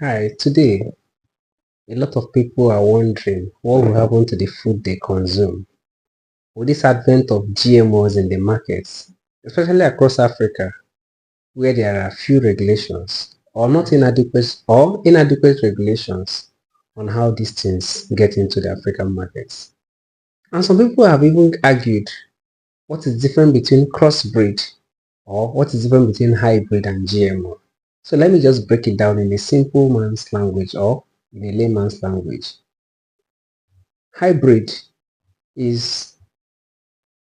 Hi, today a lot of people are wondering what will happen to the food they consume with this advent of GMOs in the markets, especially across Africa, where there are few regulations or inadequate regulations on how these things get into the African markets. And some people have even argued what is different between crossbreed or what is different between hybrid and GMO. So let me just break it down in a simple man's language or in a layman's language. Hybrid is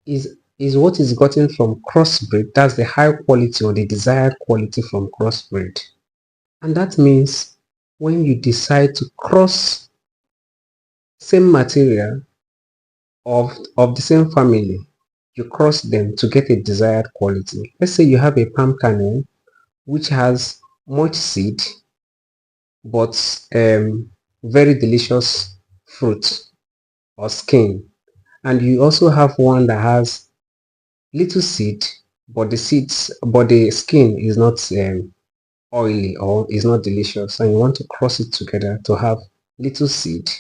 is what is gotten from crossbreed. That's the high quality or the desired quality from crossbreed. And that means when you decide to cross same material of the same family, you cross them to get a desired quality. Let's say you have a palm kernel which has much seed but very delicious fruit or skin, and you also have one that has little seed but the skin is not oily or is not delicious, and you want to cross it together to have little seed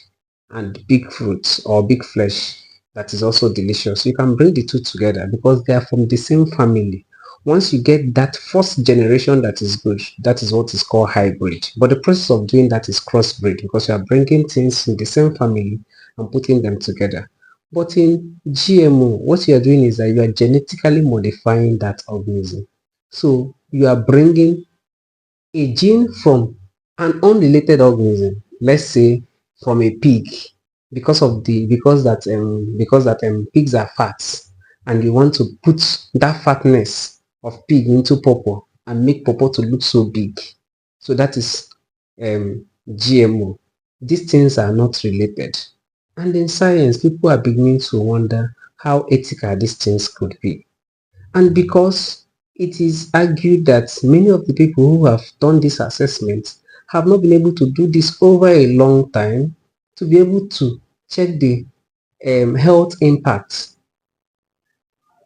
and big fruits or big flesh that is also delicious. You can bring the two together because they are from the same family. Once you get that first generation that is good, that is what is called hybrid. But the process of doing that is crossbreed because you are bringing things in the same family and putting them together. But in GMO, what you are doing is that you are genetically modifying that organism. So you are bringing a gene from an unrelated organism, let's say from a pig, because that pigs are fat, and you want to put that fatness of pig into pawpaw and make pawpaw to look so big. So that is GMO. These things are not related. And in science, people are beginning to wonder how ethical these things could be. And because it is argued that many of the people who have done this assessment have not been able to do this over a long time to be able to check the health impact.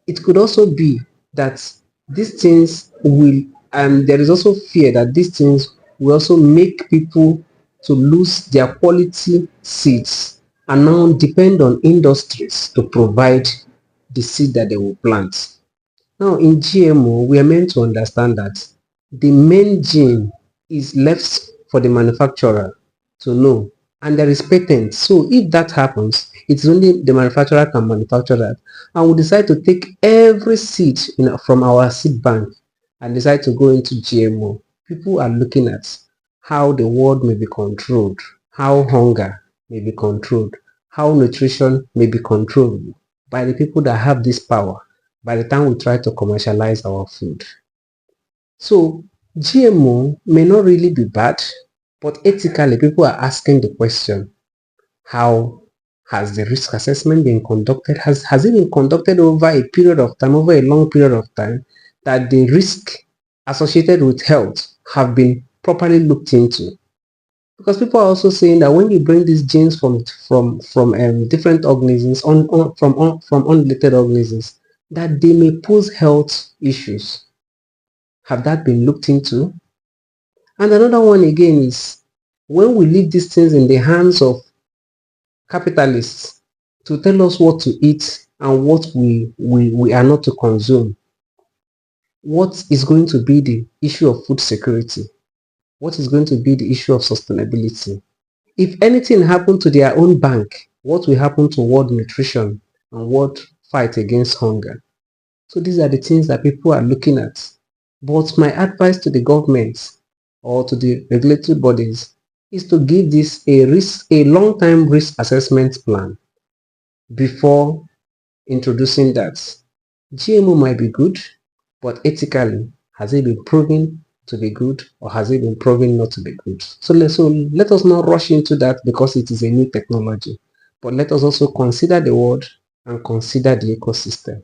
It could also be that these things will, and there is also fear that these things will also make people to lose their quality seeds and now depend on industries to provide the seed that they will plant. Now, in GMO, we are meant to understand that the main gene is left for the manufacturer to know, and there is patent. So, if that happens, it's only the manufacturer can manufacture that. And we decide to take every seed from our seed bank and decide to go into GMO. People are looking at how the world may be controlled, how hunger may be controlled, how nutrition may be controlled by the people that have this power by the time we try to commercialize our food. So GMO may not really be bad, but ethically people are asking the question, how has the risk assessment been conducted? Has it been conducted over a period of time, over a long period of time, that the risk associated with health have been properly looked into? Because people are also saying that when you bring these genes from different organisms from unrelated organisms, that they may pose health issues. Have that been looked into? And another one again is when we leave these things in the hands of capitalists to tell us what to eat and what we are not to consume, what is going to be the issue of food security? What is going to be the issue of sustainability? If anything happened to their own bank, what will happen to world nutrition and world fight against hunger? So these are the things that people are looking at. But my advice to the government or to the regulatory bodies is to give this a long-term risk assessment plan before introducing that. GMO might be good, but ethically, has it been proven to be good or has it been proven not to be good? So let us not rush into that because it is a new technology, but let us also consider the world and consider the ecosystem.